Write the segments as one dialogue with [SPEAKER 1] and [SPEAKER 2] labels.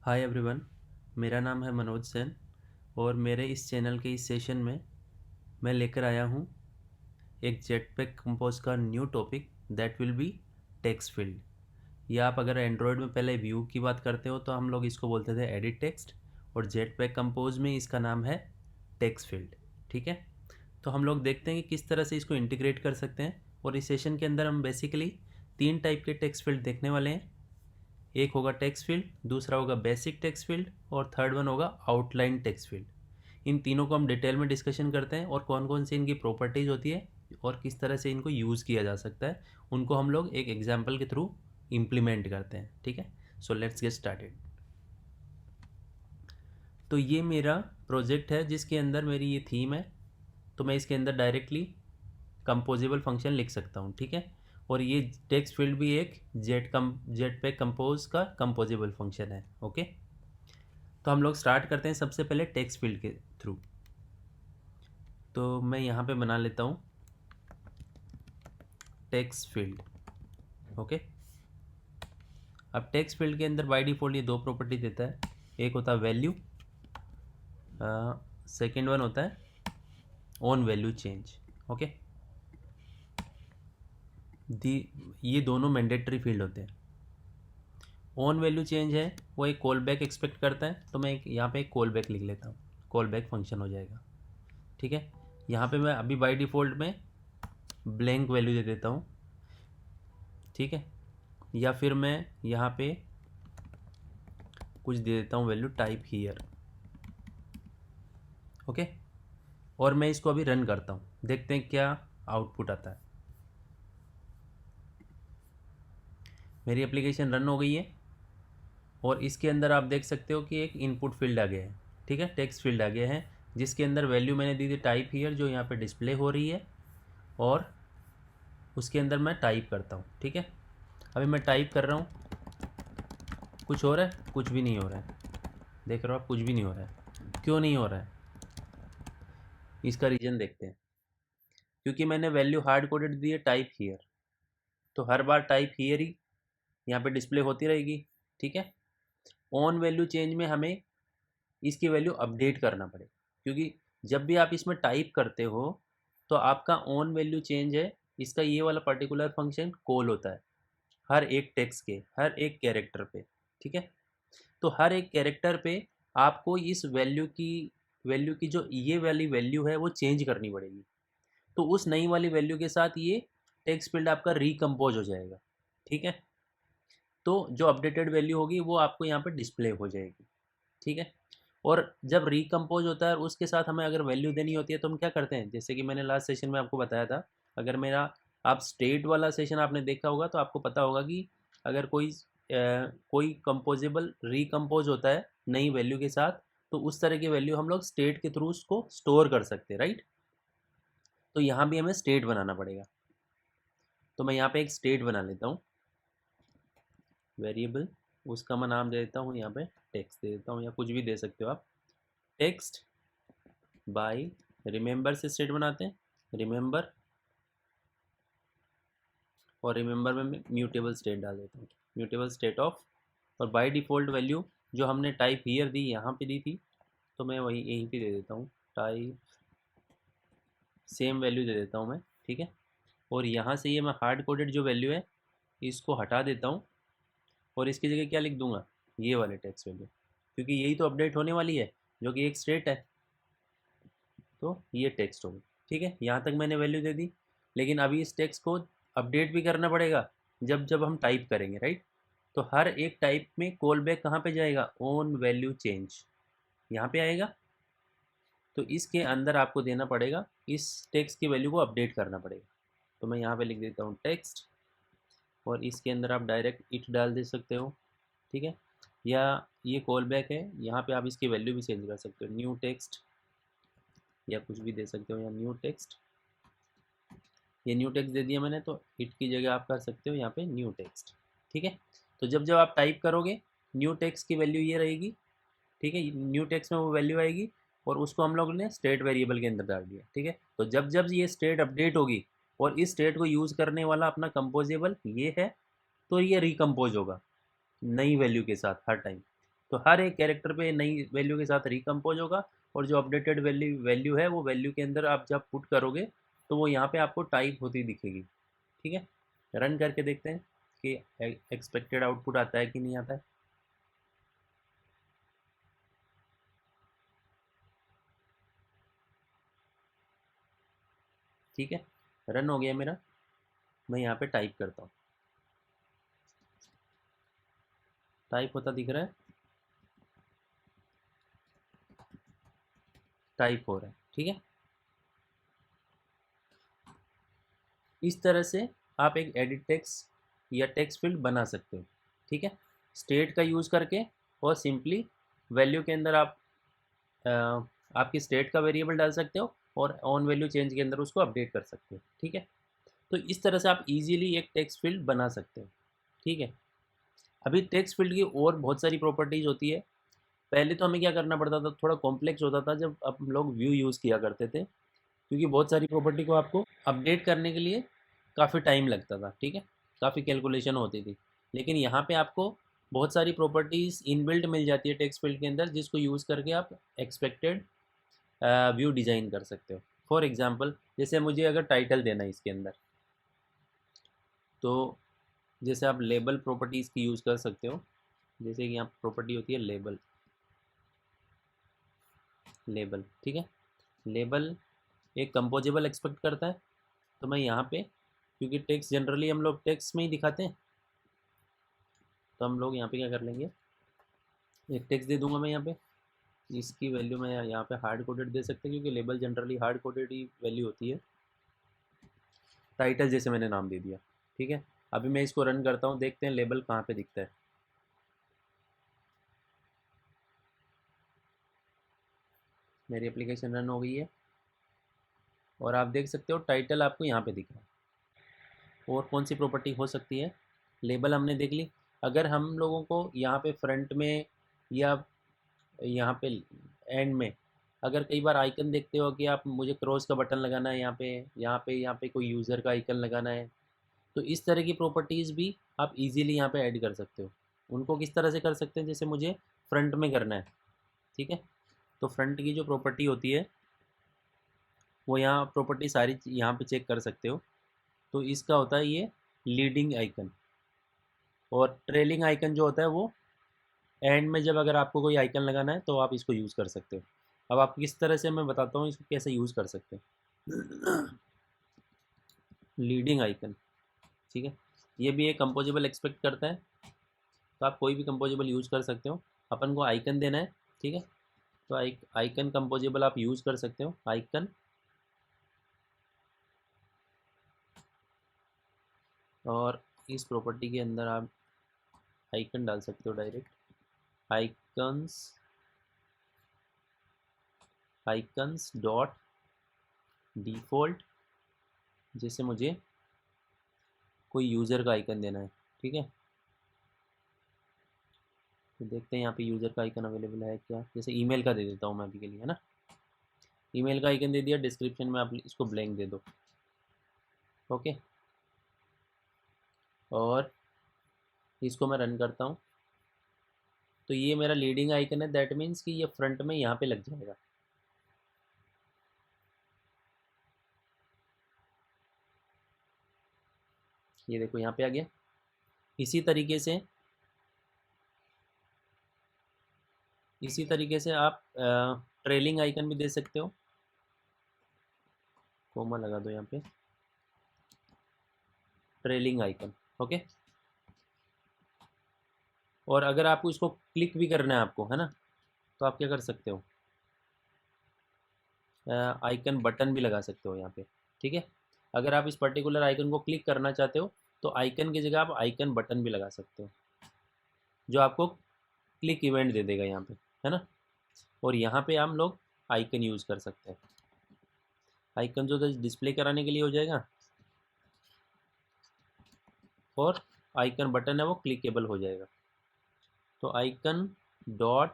[SPEAKER 1] Hi everyone. मेरा नाम है मनोज सेन और मेरे इस चैनल के इस सेशन में मैं लेकर आया हूँ एक जेटपैक कंपोज का new topic that will be text field. या आप अगर एंड्रॉयड में पहले व्यू की बात करते हो तो हम लोग इसको बोलते थे एडिट टेक्स्ट, और जेटपैक कंपोज में इसका नाम है टेक्स्ट फील्ड। ठीक है, तो हम लोग देखते हैं कि किस तरह से इसको इंटीग्रेट कर सकते हैं। और इस सेशन के अंदर हम बेसिकली 3 टाइप के टेक्स्ट फील्ड देखने वाले हैं। एक होगा टेक्स्ट फील्ड, दूसरा होगा बेसिक टेक्स्ट फील्ड और थर्ड वन होगा आउटलाइन टेक्स्ट फील्ड। इन तीनों को हम डिटेल में डिस्कशन करते हैं और कौन कौन सी इनकी प्रॉपर्टीज़ होती है और किस तरह से इनको यूज़ किया जा सकता है, उनको हम लोग एक एग्जाम्पल के थ्रू इम्प्लीमेंट करते हैं। ठीक है, सो लेट्स गेट स्टार्टेड। तो ये मेरा प्रोजेक्ट है जिसके अंदर मेरी ये थीम है, तो मैं इसके अंदर डायरेक्टली कंपोजेबल फंक्शन लिख सकता हूँ। ठीक है, और ये टेक्स्ट फील्ड भी एक जेट पे कंपोज का कंपोजेबल फंक्शन है। ओके, तो हम लोग स्टार्ट करते हैं सबसे पहले टेक्स्ट फील्ड के थ्रू। तो मैं यहाँ पे बना लेता हूँ टेक्स्ट फील्ड। ओके, अब टेक्स्ट फील्ड के अंदर बाय डिफ़ॉल्ट ये दो प्रॉपर्टी देता है। एक होता है वैल्यू, सेकेंड वन होता है ऑन वैल्यू चेंज। ओके, दी ये दोनों मैंडेटरी फील्ड होते हैं। ऑन वैल्यू चेंज है वो एक कॉल बैक एक्सपेक्ट करता है, तो मैं यहाँ पे एक कॉल बैक लिख लेता हूँ, कॉल बैक फंक्शन हो जाएगा। ठीक है, यहाँ पे मैं अभी बाय डिफ़ॉल्ट में ब्लैंक वैल्यू दे देता हूँ। ठीक है, या फिर मैं यहाँ पे कुछ दे देता हूँ वैल्यू टाइप हीयर। ओके, और मैं इसको अभी रन करता हूँ, देखते हैं क्या आउटपुट आता है। मेरी एप्लीकेशन रन हो गई है और इसके अंदर आप देख सकते हो कि एक इनपुट फील्ड आ गया है। ठीक है, टेक्स्ट फील्ड आ गया है जिसके अंदर वैल्यू मैंने दी थी टाइप हीयर, जो यहाँ पे डिस्प्ले हो रही है, और उसके अंदर मैं टाइप करता हूँ। ठीक है, अभी मैं टाइप कर रहा हूँ, कुछ हो रहा है? कुछ भी नहीं हो रहा है। देख रहे हो आप, कुछ भी नहीं हो रहा है। क्यों नहीं हो रहा है? इसका रीज़न देखते हैं। क्योंकि मैंने वैल्यू हार्ड कोडेड दी है टाइप हीयर, तो हर बार टाइप हीयर ही यहाँ पे डिस्प्ले होती रहेगी। ठीक है, ऑन वैल्यू चेंज में हमें इसकी वैल्यू अपडेट करना पड़ेगा, क्योंकि जब भी आप इसमें टाइप करते हो तो आपका ऑन वैल्यू चेंज है, इसका ये वाला पर्टिकुलर फंक्शन कॉल होता है हर एक टेक्स्ट के हर एक कैरेक्टर पे। ठीक है, तो हर एक कैरेक्टर पे आपको इस वैल्यू की जो ये वाली वैल्यू है वो चेंज करनी पड़ेगी। तो उस नई वाली वैल्यू के साथ ये टेक्स्ट फील्ड आपका रिकम्पोज हो जाएगा। ठीक है, तो जो अपडेटेड वैल्यू होगी वो आपको यहाँ पे डिस्प्ले हो जाएगी। ठीक है, और जब रिकम्पोज होता है और उसके साथ हमें अगर वैल्यू देनी होती है तो हम क्या करते हैं, जैसे कि मैंने लास्ट सेशन में आपको बताया था। अगर मेरा आप स्टेट वाला सेशन आपने देखा होगा तो आपको पता होगा कि अगर कोई कंपोजेबल रिकम्पोज होता है नई वैल्यू के साथ, तो उस तरह की वैल्यू हम लोग स्टेट के थ्रू उसको स्टोर कर सकते हैं, राइट। तो यहाँ भी हमें स्टेट बनाना पड़ेगा, तो मैं यहाँ पे एक स्टेट बना लेता हूँ वेरिएबल। उसका मैं नाम दे देता हूँ यहाँ पे टेक्स्ट दे देता हूँ, या कुछ भी दे सकते हो आप। टेक्स्ट बाय रिमेंबर से स्टेट बनाते हैं, रिमेंबर, और रिमेंबर में मैं म्यूटेबल स्टेट डाल देता हूँ, म्यूटेबल स्टेट ऑफ। और बाय डिफ़ॉल्ट वैल्यू जो हमने टाइप हीयर दी यहाँ पे दी थी, तो मैं वही यहीं पे दे देता हूँ टाइप, सेम वैल्यू दे देता हूँ मैं। ठीक है, और यहाँ से ये मैं हार्ड कोडेड जो वैल्यू है इसको हटा देता हूँ, और इसकी जगह क्या लिख दूंगा, ये वाले टेक्स्ट वैल्यू, क्योंकि यही तो अपडेट होने वाली है जो कि एक स्टेट है, तो ये टेक्स्ट होगी। ठीक है, यहाँ तक मैंने वैल्यू दे दी, लेकिन अभी इस टेक्स्ट को अपडेट भी करना पड़ेगा जब जब हम टाइप करेंगे, राइट। तो हर एक टाइप में कॉल बैक कहाँ पे जाएगा, ऑन वैल्यू चेंज यहाँ पे आएगा। तो इसके अंदर आपको देना पड़ेगा, इस टेक्स्ट की वैल्यू को अपडेट करना पड़ेगा। तो मैं यहाँ पे लिख देता हूँ टेक्स्ट, और इसके अंदर आप डायरेक्ट इट डाल दे सकते हो। ठीक है, या ये कॉल बैक है, यहाँ पे आप इसकी वैल्यू भी चेंज कर सकते हो, न्यू टेक्स्ट या कुछ भी दे सकते हो, या न्यू टेक्स्ट। ये न्यू टेक्स्ट दे दिया मैंने, तो इट की जगह आप कर सकते हो यहाँ पे न्यू टेक्स्ट। ठीक है, तो जब जब आप टाइप करोगे न्यू टेक्स्ट की वैल्यू ये रहेगी। ठीक है, न्यू टेक्स्ट में वो वैल्यू आएगी, और उसको हम लोग ने स्टेट वेरिएबल के अंदर डाल दिया। ठीक है, तो जब जब ये स्टेट अपडेट होगी और इस स्टेट को यूज़ करने वाला अपना कंपोजेबल ये है, तो ये रिकम्पोज होगा नई वैल्यू के साथ हर टाइम। तो हर एक कैरेक्टर पे नई वैल्यू के साथ रिकम्पोज होगा, और जो अपडेटेड वैल्यू है वो वैल्यू के अंदर आप जब पुट करोगे तो वो यहाँ पे आपको टाइप होती दिखेगी। ठीक है, रन करके देखते हैं कि एक्सपेक्टेड आउटपुट आता है कि नहीं आता है। ठीक है, रन हो गया मेरा। मैं यहाँ पे टाइप करता हूँ, टाइप होता दिख रहा है, टाइप हो रहा है। ठीक है, इस तरह से आप एक एडिट टेक्स्ट या टेक्स्ट फील्ड बना सकते हो। ठीक है, स्टेट का यूज़ करके, और सिंपली वैल्यू के अंदर आप अ, आपकी स्टेट का वेरिएबल डाल सकते हो, और ऑन वैल्यू चेंज के अंदर उसको अपडेट कर सकते हो। ठीक है, तो इस तरह से आप इजीली एक टेक्स्ट फील्ड बना सकते हो। ठीक है, अभी टेक्स्ट फील्ड की और बहुत सारी प्रॉपर्टीज़ होती है। पहले तो हमें क्या करना पड़ता था, थोड़ा कॉम्प्लेक्स होता था जब हम लोग व्यू यूज़ किया करते थे, क्योंकि बहुत सारी प्रॉपर्टी को आपको अपडेट करने के लिए काफ़ी टाइम लगता था। ठीक है, काफ़ी कैलकुलेशन होती थी। लेकिन यहाँ पे आपको बहुत सारी प्रॉपर्टीज़ इनबिल्ट मिल जाती है टेक्स्ट फील्ड के अंदर, जिसको यूज़ करके आप एक्सपेक्टेड व्यू डिज़ाइन कर सकते हो। फॉर एग्ज़ाम्पल, जैसे मुझे अगर टाइटल देना है इसके अंदर, तो जैसे आप लेबल प्रॉपर्टीज़ की यूज़ कर सकते हो। जैसे कि यहाँ प्रॉपर्टी होती है लेबल, लेबल। ठीक है, लेबल एक कंपोजेबल एक्सपेक्ट करता है। तो मैं यहाँ पे, क्योंकि टेक्स्ट जनरली हम लोग टेक्स्ट में ही दिखाते हैं, तो हम लोग यहाँ पे क्या कर लेंगे, एक टेक्स्ट दे दूंगा मैं यहाँ पे। इसकी वैल्यू मैं यहाँ पे हार्ड कोडेड दे सकते हैं, क्योंकि लेबल जनरली हार्ड कोडेड ही वैल्यू होती है। टाइटल जैसे मैंने नाम दे दिया। ठीक है, अभी मैं इसको रन करता हूँ, देखते हैं लेबल कहाँ पे दिखता है। मेरी एप्लीकेशन रन हो गई है, और आप देख सकते हो टाइटल आपको यहाँ पे दिख रहा है। और कौन सी प्रॉपर्टी हो सकती है, लेबल हमने देख ली। अगर हम लोगों को यहाँ पे फ्रंट में या यहाँ पे एंड में, अगर कई बार आइकन देखते हो कि आप, मुझे क्रॉस का बटन लगाना है यहाँ पे, यहाँ पे कोई यूज़र का आइकन लगाना है, तो इस तरह की प्रॉपर्टीज़ भी आप इजीली यहाँ पे ऐड कर सकते हो। उनको किस तरह से कर सकते हैं, जैसे मुझे फ्रंट में करना है। ठीक है, तो फ्रंट की जो प्रॉपर्टी होती है, वो यहाँ प्रॉपर्टी सारी यहाँ पे चेक कर सकते हो। तो इसका होता है ये लीडिंग आइकन, और ट्रेलिंग आइकन जो होता है वो एंड में, जब अगर आपको कोई आइकन लगाना है तो आप इसको यूज़ कर सकते हो। अब आप किस तरह से, मैं बताता हूँ इसको कैसे यूज़ कर सकते हैं। Leading icon. ठीक है, ये भी एक कंपोजेबल एक्सपेक्ट करता है, तो आप कोई भी कंपोजेबल यूज़ कर सकते हो। अपन को आइकन देना है। ठीक है, तो आइकन कंपोजेबल आप यूज़ कर सकते हो, आइकन। और इस प्रॉपर्टी के अंदर आप आइकन डाल सकते हो direct, icons, icons dot default. जैसे मुझे कोई यूज़र का आइकन देना है। ठीक है, तो देखते हैं यहाँ पे यूज़र का आइकन अवेलेबल है क्या। जैसे ईमेल का दे देता हूँ मैं अभी के लिए, है ना। ईमेल का आइकन दे दिया, डिस्क्रिप्शन में आप इसको ब्लैंक दे दो। ओके, और इसको मैं रन करता हूँ, तो ये मेरा लीडिंग आइकन है, दैट मीन्स कि ये फ्रंट में यहाँ पे लग जाएगा। ये देखो यहाँ पे आ गया। इसी तरीके से, इसी तरीके से आप ट्रेलिंग आइकन भी दे सकते हो। कोमा लगा दो यहाँ पे, ट्रेलिंग आइकन। ओके, और अगर आपको इसको क्लिक भी करना है आपको, है ना, तो आप क्या कर सकते हो, आइकन बटन भी लगा सकते हो यहाँ पे। ठीक है, अगर आप इस पर्टिकुलर आइकन को क्लिक करना चाहते हो, तो आइकन की जगह आप आइकन बटन भी लगा सकते हो, जो आपको क्लिक इवेंट दे देगा यहाँ पे, है ना। और यहाँ पे हम लोग आइकन यूज़ कर सकते हैं। आइकन जो डिस्प्ले कराने के लिए हो जाएगा, और आइकन बटन है वो क्लिकेबल हो जाएगा। तो icon dot,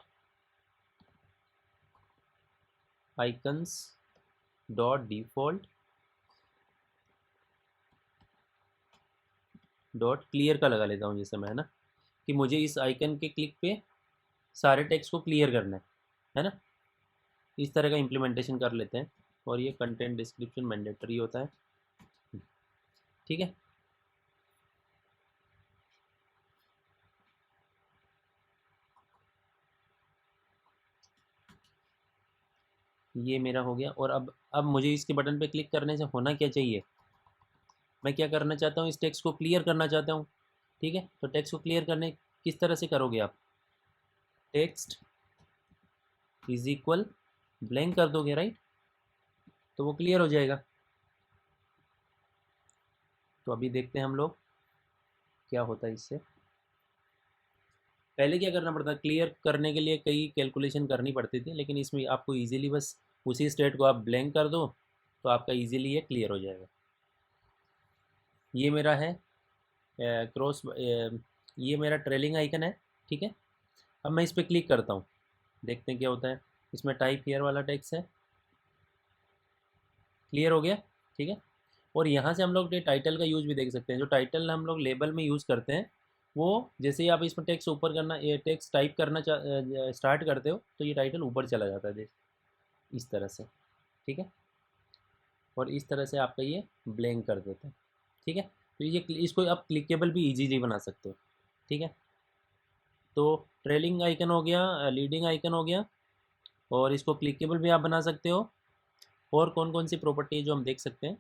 [SPEAKER 1] icons dot default dot clear का लगा लेता हूँ जैसे मैं, है ना, कि मुझे इस आइकन के क्लिक पे सारे टेक्स्ट को क्लियर करना है ना। इस तरह का इम्प्लीमेंटेशन कर लेते हैं। और ये कंटेंट डिस्क्रिप्शन मैंडेटरी होता है, ठीक है। ये मेरा हो गया। और अब मुझे इसके बटन पे क्लिक करने से होना क्या चाहिए, मैं क्या करना चाहता हूँ, इस टेक्स्ट को क्लियर करना चाहता हूँ, ठीक है। तो टेक्स्ट को क्लियर करने किस तरह से करोगे आप, टेक्स्ट इज इक्वल ब्लैंक कर दोगे, राइट, तो वो क्लियर हो जाएगा। तो अभी देखते हैं हम लोग क्या होता है इससे। पहले क्या करना पड़ता, क्लियर करने के लिए कई कैलकुलेशन करनी पड़ती थी, लेकिन इसमें आपको इजीली बस उसी स्टेट को आप ब्लैंक कर दो तो आपका इजीली ये क्लियर हो जाएगा। ये मेरा है क्रॉस, ये मेरा ट्रेलिंग आइकन है, ठीक है। अब मैं इस पर क्लिक करता हूँ, देखते हैं क्या होता है। इसमें टाइप हियर वाला टेक्स्ट है, क्लियर हो गया, ठीक है। और यहाँ से हम लोग ये टाइटल का यूज़ भी देख सकते हैं। जो टाइटल हम लोग लेबल में यूज़ करते हैं, वो जैसे ही आप इसमें टेक्स्ट ऊपर करना, ये टेक्स्ट टाइप करना स्टार्ट करते हो तो ये टाइटल ऊपर चला जाता है, इस तरह से, ठीक है। और इस तरह से आपका ये ब्लैंक कर देता है, ठीक है। तो ये इसको आप क्लिकेबल भी इजीली बना सकते हो, ठीक है। तो ट्रेलिंग आइकन हो गया, लीडिंग आइकन हो गया, और इसको क्लिकेबल भी आप बना सकते हो। और कौन कौन सी प्रॉपर्टी है जो हम देख सकते हैं,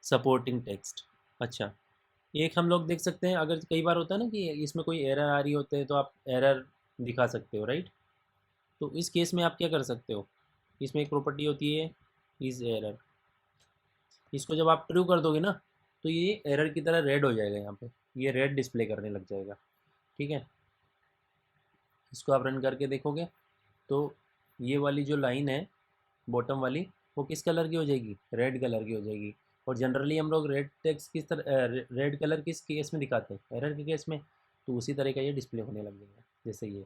[SPEAKER 1] सपोर्टिंग टेक्स्ट, अच्छा। एक हम लोग देख सकते हैं, अगर कई बार होता है ना कि इसमें कोई एरर आ रही होते हैं तो आप एरर दिखा सकते हो, राइट। तो इस केस में आप क्या कर सकते हो, इसमें एक प्रॉपर्टी होती है इज एरर, इसको जब आप ट्रू कर दोगे ना तो ये एरर की तरह रेड हो जाएगा, यहाँ पे ये रेड डिस्प्ले करने लग जाएगा, ठीक है। इसको आप रन करके देखोगे तो ये वाली जो लाइन है बॉटम वाली, वो किस कलर की हो जाएगी, रेड कलर की हो जाएगी। और जनरली हम लोग रेड टेक्स्ट किस तरह, रेड कलर किस केस में दिखाते हैं, एरर के केस में, तो उसी तरह का ये डिस्प्ले होने लग जाएगा जैसे ये,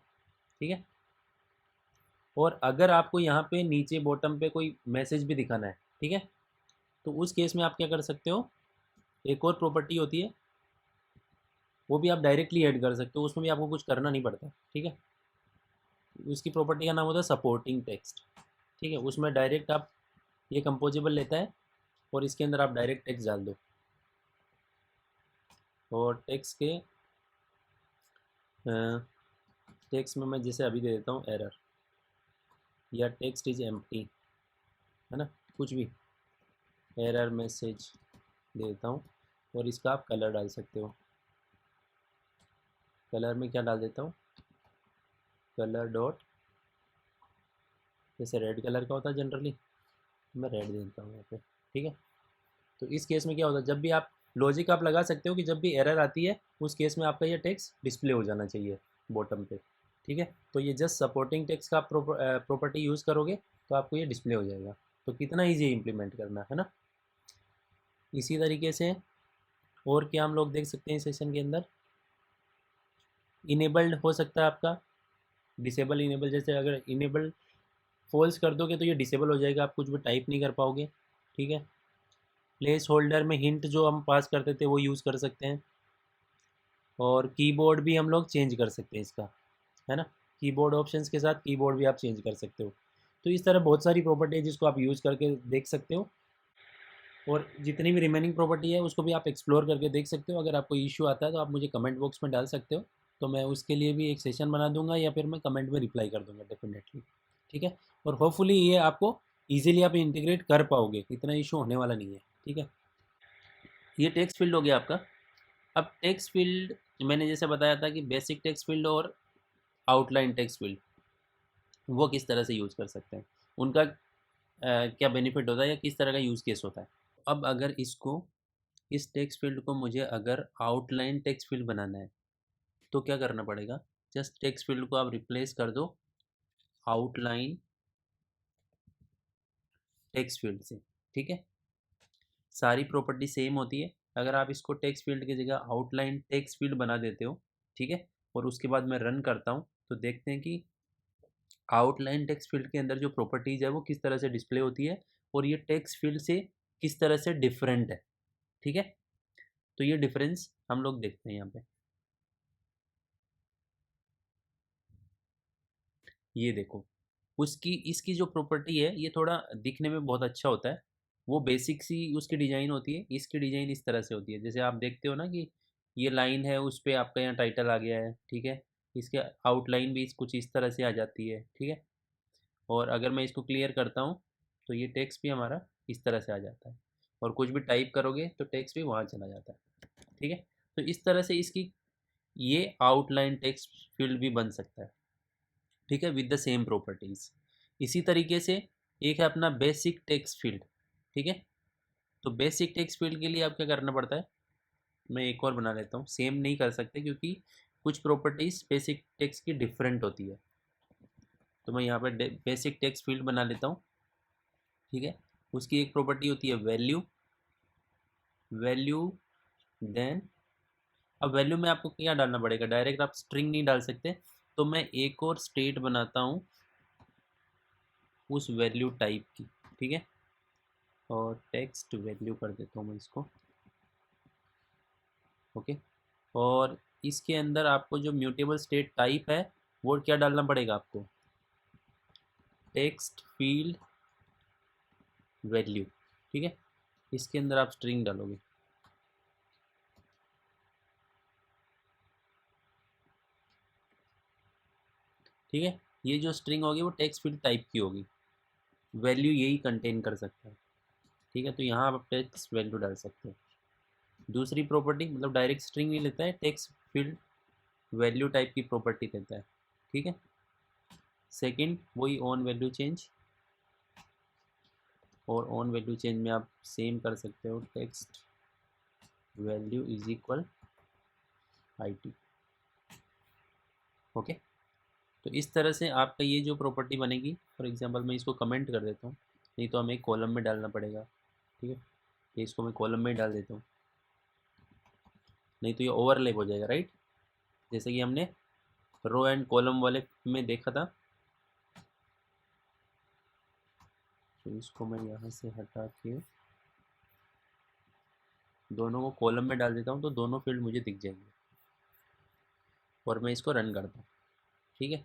[SPEAKER 1] ठीक है। और अगर आपको यहाँ पे नीचे बॉटम पे कोई मैसेज भी दिखाना है, ठीक है, तो उस केस में आप क्या कर सकते हो, एक और प्रॉपर्टी होती है, वो भी आप डायरेक्टली ऐड कर सकते हो, उसमें भी आपको कुछ करना नहीं पड़ता, ठीक है। उसकी प्रॉपर्टी का नाम होता है सपोर्टिंग टेक्स्ट, ठीक है। उसमें डायरेक्ट आप, ये कंपोजेबल लेता है और इसके अंदर आप डायरेक्ट टेक्स्ट डाल दो। और टेक्स्ट के टेक्स्ट में मैं जैसे अभी दे देता हूँ एरर, या टेक्स्ट इज एम्प्टी, है ना, कुछ भी एरर मैसेज दे देता हूँ। और इसका आप कलर डाल सकते हो, कलर में क्या डाल देता हूँ, कलर डॉट, जैसे रेड कलर का होता है जनरली, मैं रेड दे देता हूँ यहाँ पे, ठीक है। तो इस केस में क्या होता है, जब भी आप लॉजिक आप लगा सकते हो कि जब भी एरर आती है उस केस में आपका ये टेक्स्ट डिस्प्ले हो जाना चाहिए बॉटम पे, ठीक है। तो ये जस्ट सपोर्टिंग टेक्स्ट का आप प्रॉपर्टी यूज़ करोगे तो आपको ये डिस्प्ले हो जाएगा। तो कितना ईजी इम्प्लीमेंट करना है ना। इसी तरीके से और क्या हम लोग देख सकते हैं सेशन के अंदर, इनेबल्ड हो सकता है आपका, डिसेबल इनेबल, जैसे अगर इनेबल फॉल्स कर दोगे तो ये डिसेबल हो जाएगा, आप कुछ भी टाइप नहीं कर पाओगे, ठीक है। प्लेस होल्डर में हिंट जो हम पास करते थे वो यूज़ कर सकते हैं। और कीबोर्ड भी हम लोग चेंज कर सकते हैं इसका, है ना, कीबोर्ड ऑप्शंस के साथ कीबोर्ड भी आप चेंज कर सकते हो। तो इस तरह बहुत सारी प्रॉपर्टी है जिसको आप यूज़ करके देख सकते हो। और जितनी भी रिमेनिंग प्रॉपर्टी है उसको भी आप एक्सप्लोर करके देख सकते हो। अगर आपको इशू आता है तो आप मुझे कमेंट बॉक्स में डाल सकते हो, तो मैं उसके लिए भी एक सेशन बना दूंगा या फिर मैं कमेंट में रिप्लाई कर दूंगा डेफिनेटली, ठीक है। और होपफुली ये आपको ईजिली आप इंटीग्रेट कर पाओगे, इतना इशू होने वाला नहीं है, ठीक है। ये टेक्स्ट फील्ड हो गया आपका। अब टेक्स्ट फील्ड मैंने जैसे बताया था कि बेसिक टेक्स्ट फील्ड और आउटलाइन टेक्स्ट फील्ड, वो किस तरह से यूज़ कर सकते हैं, उनका क्या बेनिफिट होता है या किस तरह का यूज़ केस होता है। अब अगर इसको, इस टेक्स्ट फील्ड को मुझे अगर आउटलाइन टेक्स्ट फील्ड बनाना है तो क्या करना पड़ेगा, जस्ट टेक्स्ट फील्ड को आप रिप्लेस कर दो आउटलाइन टेक्स्ट फील्ड से, ठीक है। सारी प्रॉपर्टी सेम होती है। अगर आप इसको टेक्स्ट फील्ड की जगह आउटलाइन टेक्स्ट फील्ड बना देते हो, ठीक है, और उसके बाद मैं रन करता हूँ तो देखते हैं कि आउटलाइन टेक्स्ट फील्ड के अंदर जो प्रॉपर्टीज़ है वो किस तरह से डिस्प्ले होती है और ये टेक्स्ट फील्ड से किस तरह से डिफरेंट है, ठीक है। तो ये डिफरेंस हम लोग देखते हैं यहाँ पे। ये देखो, उसकी इसकी जो प्रॉपर्टी है ये थोड़ा दिखने में बहुत अच्छा होता है। वो बेसिक सी उसकी डिज़ाइन होती है, इसकी डिज़ाइन इस तरह से होती है। जैसे आप देखते हो ना कि ये लाइन है, उस पे आपका यहाँ टाइटल आ गया है, ठीक है। इसके आउटलाइन भी कुछ इस तरह से आ जाती है, ठीक है। और अगर मैं इसको क्लियर करता हूँ तो ये टेक्स्ट भी हमारा इस तरह से आ जाता है। और कुछ भी टाइप करोगे तो टेक्स्ट भी वहाँ चला जाता है, ठीक है। तो इस तरह से इसकी ये आउटलाइन टेक्स्ट फील्ड भी बन सकता है, ठीक है, विद द सेम प्रॉपर्टीज। इसी तरीके से एक है अपना बेसिक टेक्स्ट फील्ड, ठीक है। तो बेसिक टेक्स्ट फील्ड के लिए आप क्या करना पड़ता है, मैं एक और बना लेता हूँ, सेम नहीं कर सकते क्योंकि कुछ प्रॉपर्टीज बेसिक टेक्स्ट की डिफरेंट होती है। तो मैं यहाँ पर बेसिक टेक्स्ट फील्ड बना लेता हूँ, ठीक है। उसकी एक प्रॉपर्टी होती है वैल्यू। वैल्यू देन, अब वैल्यू में आपको क्या डालना पड़ेगा, डायरेक्ट आप स्ट्रिंग नहीं डाल सकते। तो मैं एक और स्टेट बनाता हूँ उस वैल्यू टाइप की, ठीक है। और टेक्स्ट वैल्यू कर देता हूँ मैं इसको, ओके। और इसके अंदर आपको जो म्यूटेबल स्टेट टाइप है वो क्या डालना पड़ेगा आपको, टेक्स्ट फील्ड वैल्यू, ठीक है। इसके अंदर आप स्ट्रिंग डालोगे, ठीक है। ये जो स्ट्रिंग होगी वो टेक्स्ट फील्ड टाइप की होगी, वैल्यू यही कंटेन कर सकता है, ठीक है। तो यहाँ आप टेक्स्ट वैल्यू डाल सकते हो। दूसरी प्रॉपर्टी मतलब डायरेक्ट स्ट्रिंग नहीं लेता है, टेक्स्ट फील्ड वैल्यू टाइप की प्रॉपर्टी देता है, ठीक है। सेकंड वही ऑन वैल्यू चेंज, और ऑन वैल्यू चेंज में आप सेम कर सकते हो, text value is equal IT, okay. तो इस तरह से आपका ये जो प्रॉपर्टी बनेगी, फॉर एग्जांपल मैं इसको कमेंट कर देता हूँ, नहीं तो हमें एक कॉलम में डालना पड़ेगा, ठीक है। ये इसको मैं कॉलम में डाल देता हूँ, नहीं तो ये ओवरलैप हो जाएगा, राइट। जैसे कि हमने रो एंड कॉलम वाले में देखा था। तो इसको मैं यहाँ से हटा के दोनों को कॉलम में डाल देता हूँ, तो दोनों फील्ड मुझे दिख जाएंगे। और मैं इसको रन करता हूँ, ठीक है।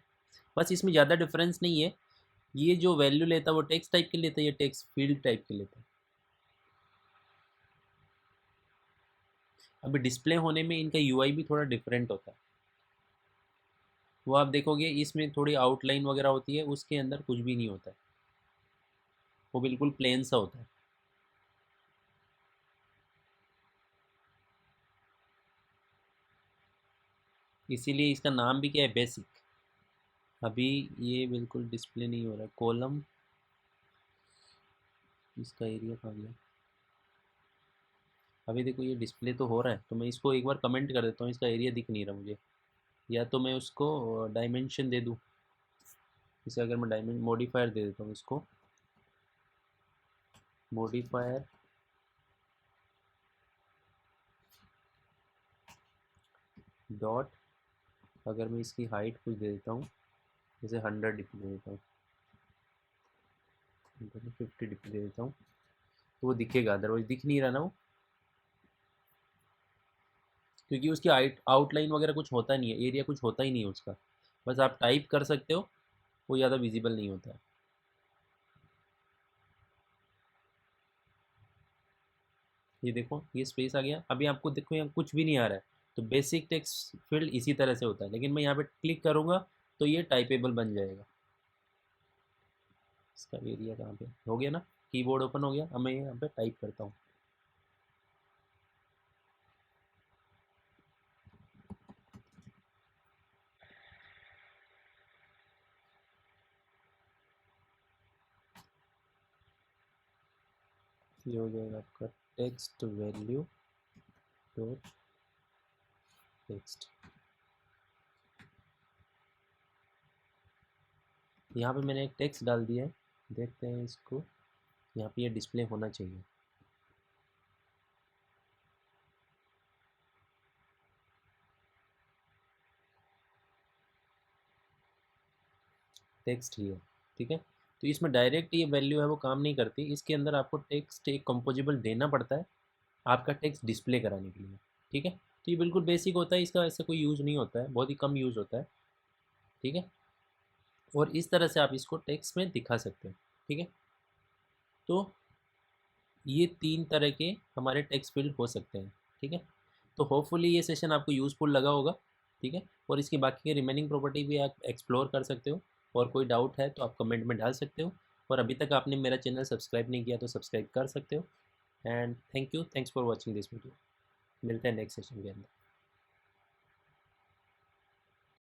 [SPEAKER 1] बस इसमें ज़्यादा डिफरेंस नहीं है, ये जो वैल्यू लेता है वो टेक्स्ट टाइप के लेता है, ये टेक्स्ट फील्ड टाइप के लेता है। अभी डिस्प्ले होने में इनका UI भी थोड़ा डिफरेंट होता है। वो आप देखोगे इसमें थोड़ी आउटलाइन वगैरह होती है, उसके अंदर कुछ भी नहीं होता है, वो बिल्कुल प्लेन सा होता है। इसीलिए इसका नाम भी क्या है, बेसिक। अभी ये बिल्कुल डिस्प्ले नहीं हो रहा है कॉलम, इसका एरिया कहाँ गया। अभी देखो ये डिस्प्ले तो हो रहा है, तो मैं इसको एक बार कमेंट कर देता हूँ, इसका एरिया दिख नहीं रहा मुझे। या तो मैं उसको डायमेंशन दे दूँ, इसे अगर मैं डायमेंशन मॉडिफायर दे देता हूँ इसको, मॉडिफायर डॉट, अगर मैं इसकी हाइट कुछ दे देता हूँ, जैसे 100 DP दे देता हूँ, 50 DP दे देता हूँ, तो वो दिखेगा, अदरवाइज दिख नहीं रहा ना वो, क्योंकि उसकी आउटलाइन वगैरह कुछ होता नहीं है, एरिया कुछ होता ही नहीं है उसका। बस आप टाइप कर सकते हो, वो ज़्यादा विजिबल नहीं होता है। ये देखो ये स्पेस आ गया, अभी आपको देखो यहाँ कुछ भी नहीं आ रहा है। तो बेसिक टेक्स्ट फील्ड इसी तरह से होता है, लेकिन मैं यहाँ पे क्लिक करूँगा तो ये टाइपेबल बन जाएगा। इसका एरिया कहाँ पे हो गया ना, कीबोर्ड ओपन हो गया, अब मैं यहाँ पे टाइप करता हूँ। ये हो जाएगा आपका टेक्स्ट वैल्यू डॉट टेक्स्ट। यहाँ पे मैंने एक टेक्स्ट डाल दिया है, देखते हैं इसको, यहाँ पे ये डिस्प्ले होना चाहिए। टेक्स्ट ही है, ठीक है। तो इसमें डायरेक्ट ये वैल्यू है वो काम नहीं करती, इसके अंदर आपको टेक्स्ट एक कंपोजिबल देना पड़ता है आपका टेक्स्ट डिस्प्ले कराने के लिए, ठीक है। तो ये बिल्कुल बेसिक होता है, इसका ऐसा कोई यूज़ नहीं होता है, बहुत ही कम यूज़ होता है, ठीक है। और इस तरह से आप इसको टेक्स्ट में दिखा सकते हो। ठीक है, तो ये 3 तरह के हमारे टेक्स्ट फील्ड हो सकते हैं। ठीक है, तो होपफुली ये सेशन आपको यूज़फुल लगा होगा। ठीक है, और इसकी बाकी के रिमेनिंग प्रॉपर्टी भी आप एक्सप्लोर कर सकते हो, और कोई डाउट है तो आप कमेंट में डाल सकते हो, और अभी तक आपने मेरा चैनल सब्सक्राइब नहीं किया तो सब्सक्राइब कर सकते हो। And thank you, thanks for watching this video. मिलते हैं नेक्स्ट सेशन के अंदर।